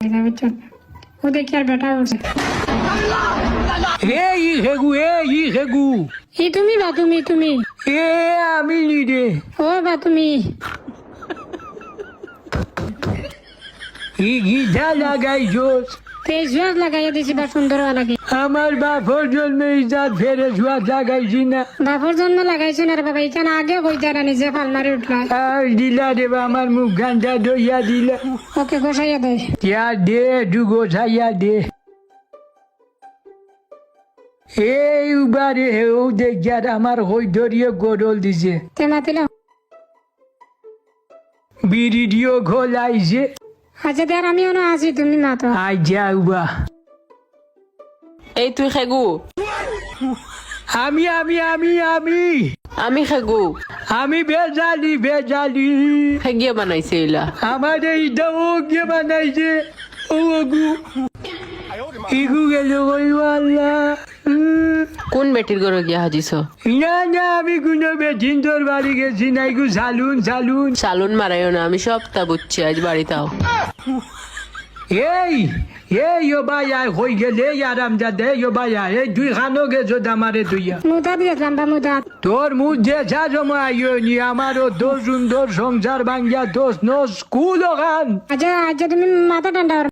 ও দেখি আর বেটা উঠছে এই হেগু এই হেগু এই তুমি বা তুমি এ আমি নি রে ও বা তুমি ই গিধা লাগাইছোস তেজ জোয়াজ লাগাইয়া দিছি বা সুন্দর লাগে আমার বাপর জন্মে ইজাত ফেরে জুয়া লাগাইছি না বাপর জন্ম লাগাইছে না রে বাবা এখানে আগে কইতা না নিজে ফাল মারি উঠলা আর দিলা রে বা আমার মুখ গানটা দইয়া দিলা ওকে গোসাইয়া দেয় ইয়া দে দু গোছাইয়া দে এই উবারে ও দেখার আমার হই ধরিয়ে গরল দিছে তে মাতিল বিড়িডিও ঘোলাইছে আচ্ছা দেখ আমিও না আছি তুমি মাতো আই যাউবা এই তুই খেগু আমি আমি আমি আমি আমি খেগু আমি বেজালি বেজালি খেগিয়ে বানাইছে এইলা আমার এইটা ও কে বানাইছে ও গু ইগু গেল ওই আল্লাহ কোন বেটির ঘরে গিয়া হাজিছ না না আমি কোনো বেঠিন তোর বাড়ি গেছি না ইগু সালুন সালুন সালুন মারাইও না আমি সব তা বুঝছি আজ বাড়িতে এই এই ও ভাই আয় হই গেলে আরাম যা দে ও ভাই আয় এই দুই খানো গেছো দামারে তুইয়া মুদা দিয়েছিলাম বা মুদা তোর মুখ যে যা জমা আইও নি আমারও তোর সুন্দর সংসার ভাঙ্গিয়া দোষ নো স্কুল ওখান আচ্ছা আচ্ছা তুমি মাথা ঠান্ডা